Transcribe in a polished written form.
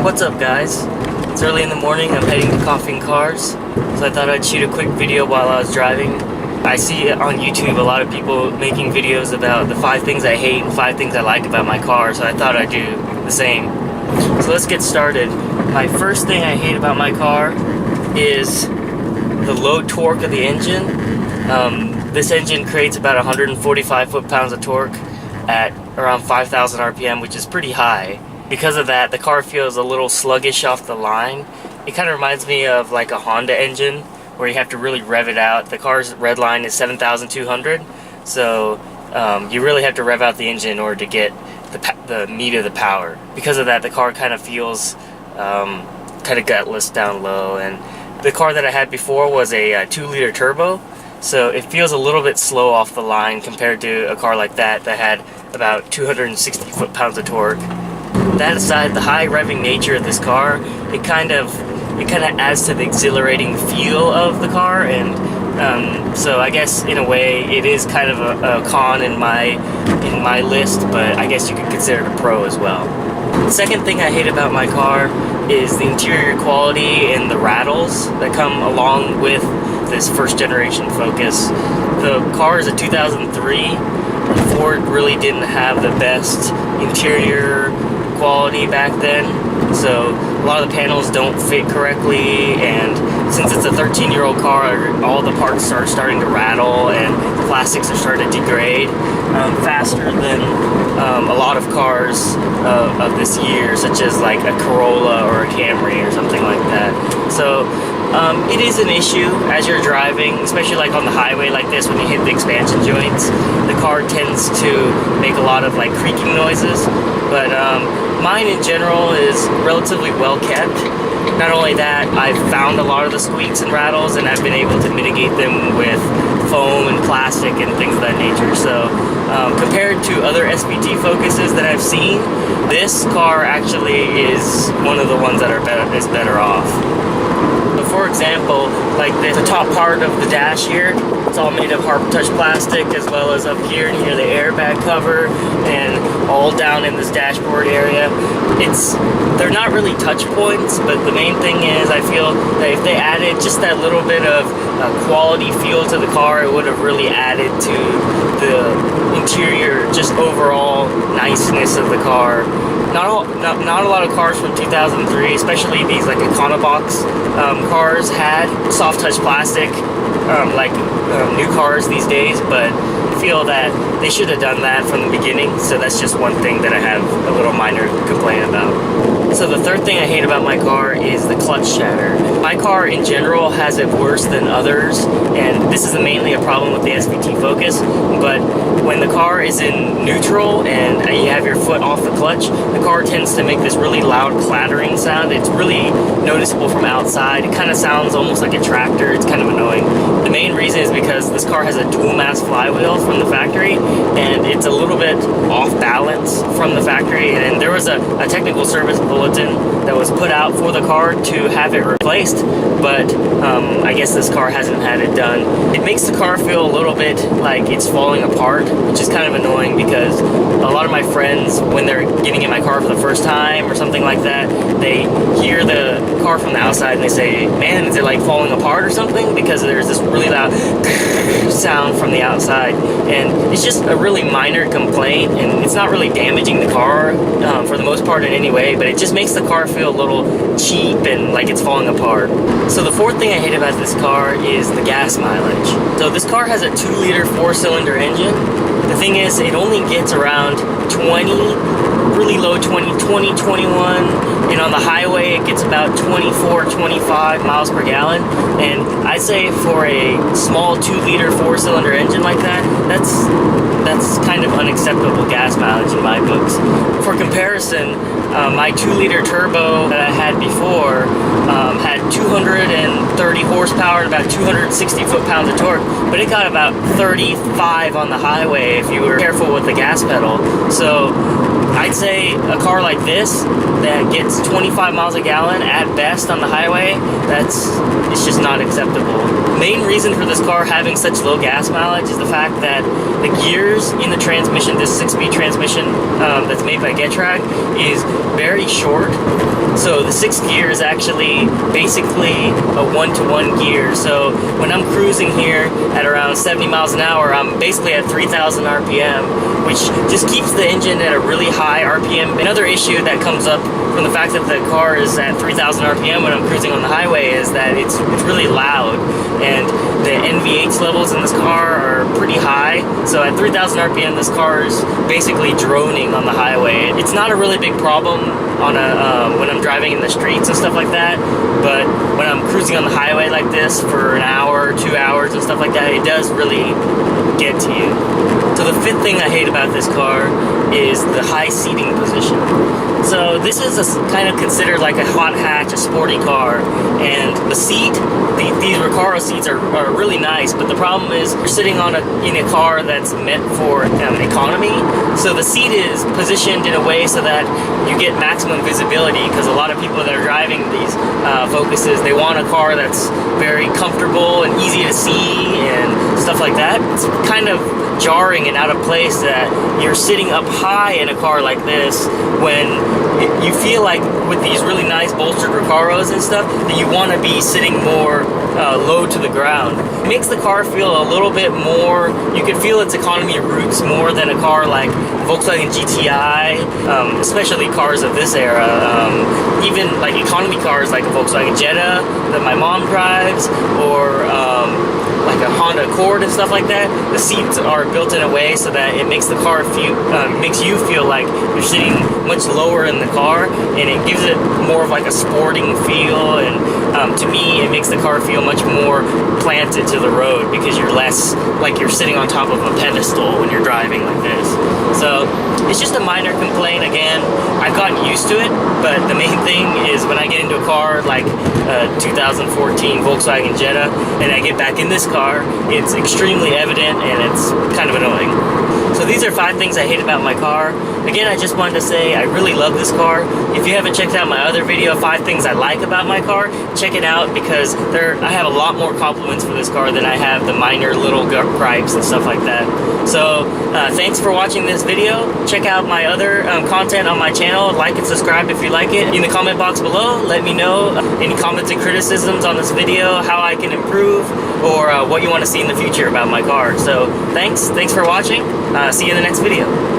What's up, guys? It's early in the morning. I'm heading to Coffee and Cars, so I thought I'd shoot a quick video while I was driving. I see on YouTube a lot of people making videos about the 5 things I hate and 5 things I like about my car, so I thought I'd do the same. So let's get started. My first thing I hate about my car is the low torque of the engine. This engine creates about 145 foot-pounds of torque at around 5,000 RPM, which is pretty high. Because of that, the car feels a little sluggish off the line. It kind of reminds me of like a Honda engine where you have to really rev it out. The car's red line is 7,200, so you really have to rev out the engine in order to get the meat of the power. Because of that, the car kind of feels kind of gutless down low. And the car that I had before was a 2-liter turbo, so it feels a little bit slow off the line compared to a car like that had about 260 foot-pounds of torque. That aside, the high revving nature of this car, it kind of adds to the exhilarating feel of the car, and so I guess in a way it is kind of a con in my list, but I guess you could consider it a pro as well. The second thing I hate about my car is the interior quality and the rattles that come along with this first generation Focus. The car is a 2003. Ford really didn't have the best interior quality back then, so a lot of the panels don't fit correctly, and since it's a 13-year-old car, all the parts are starting to rattle and the plastics are starting to degrade faster than a lot of cars of this year, such as like a Corolla or a Camry or something like that. So it is an issue as you're driving, especially like on the highway like this. When you hit the expansion joints, the car tends to make a lot of like creaking noises, but mine in general is relatively well kept. Not only that, I've found a lot of the squeaks and rattles, and I've been able to mitigate them with foam and plastic and things of that nature. So compared to other SVT Focuses that I've seen, this car actually is one of the ones that is better off. So for example, like the top part of the dash here, it's all made of hard touch plastic, as well as up here near the airbag cover and all down in this dashboard area. They're not really touch points, but the main thing is I feel that if they added just that little bit of quality feel to the car, it would have really added to the interior, just overall niceness of the car. Not a lot of cars from 2003, especially these like Econobox cars, had soft touch plastic like new cars these days, but I feel that they should have done that from the beginning. So that's just one thing that I have a little minor complaint about. So the third thing I hate about my car is the clutch chatter. My car in general has it worse than others, and this is mainly a problem with the SVT Focus, but when the car is in neutral and you have your foot off the clutch, the car tends to make this really loud clattering sound. It's really noticeable from outside. It kind of sounds almost like a tractor. It's kind of annoying. The main reason is because this car has a dual mass flywheel from the factory, and it's a little bit off balance from the factory, and there was a technical service bulletin that was put out for the car to have it replaced, but I guess this car hasn't had it done. It makes the car feel a little bit like it's falling apart, which is kind of annoying because a lot of my friends, when they're getting in my car for the first time or something like that, they hear the car from the outside and they say, "Man, is it like falling apart or something?" Because there's this really loud sound from the outside, and it's just a really minor complaint, and it's not really damaging the car for the most part in any way, but it just makes the car feel a little cheap and like it's falling apart. So the fourth thing I hate about this car is the gas mileage. So this car has a 2-liter 4-cylinder engine. The thing is, it only gets around 20, really low 20, 21, and on the highway it gets about 24, 25 miles per gallon. And I'd say for a small 2-liter 4-cylinder engine like that, that's kind of unacceptable gas mileage in my books. For comparison, my 2-liter turbo that I had before had 230 horsepower and about 260 foot-pounds of torque, but it got about 35 on the highway if you were careful with the gas pedal. So I'd say a car like this that gets 25 miles a gallon at best on the highway, it's just not acceptable. Main reason for this car having such low gas mileage is the fact that the gears in the transmission, this 6-speed transmission that's made by Getrag, is very short. So the sixth gear is actually basically a one-to-one gear. So when I'm cruising here at around 70 miles an hour, I'm basically at 3,000 RPM, which just keeps the engine at a really high RPM. Another issue that comes up from the fact that the car is at 3,000 RPM when I'm cruising on the highway is that it's really loud, and the NVH levels in this car are pretty high. So at 3,000 RPM, this car is basically droning on the highway. It's not a really big problem on when I'm driving in the streets and stuff like that, but when I'm cruising on the highway like this for an hour, 2 hours and stuff like that, it does really get to you. So the fifth thing I hate about this car is the high seating position. So this is kind of considered like a hot hatch, a sporty car, and the seat, these Recaro seats are really nice, but the problem is you're sitting in a car that's meant for economy. So the seat is positioned in a way so that you get maximum visibility, because a lot of people that are driving these Focuses, they want a car that's very comfortable and easy to see and stuff like that. It's kind of jarring and out of place that you're sitting up high in a car like this when you feel like with these really nice bolstered Recaros and stuff that you want to be sitting more low to the ground. It makes the car feel a little bit more, you can feel its economy roots more than a car like Volkswagen GTI, especially cars of this era. Even like economy cars like a Volkswagen Jetta that my mom drives, or like a Honda Accord and stuff like that. The seats are built in a way so that it makes the car makes you feel like you're sitting much lower in the car, and it gives it more of like a sporting feel. And to me, it makes the car feel much more planted to the road, because you're less like you're sitting on top of a pedestal when you're driving like this. So it's just a minor complaint. Again, I've gotten used to it, but the main thing is when I get into a car like 2014 Volkswagen Jetta and I get back in this car, it's extremely evident and it's kind of annoying. So these are 5 things I hate about my car. Again, I just wanted to say I really love this car. If you haven't checked out my other video, 5 things I like about my car, check it out, because I have a lot more compliments for this car than I have the minor little gripes and stuff like that. So thanks for watching this video. Check out my other content on my channel. Like and subscribe if you like it. In the comment box below, let me know any comments and criticisms on this video, how I can improve, or what you want to see in the future about my car. So thanks for watching. See you in the next video.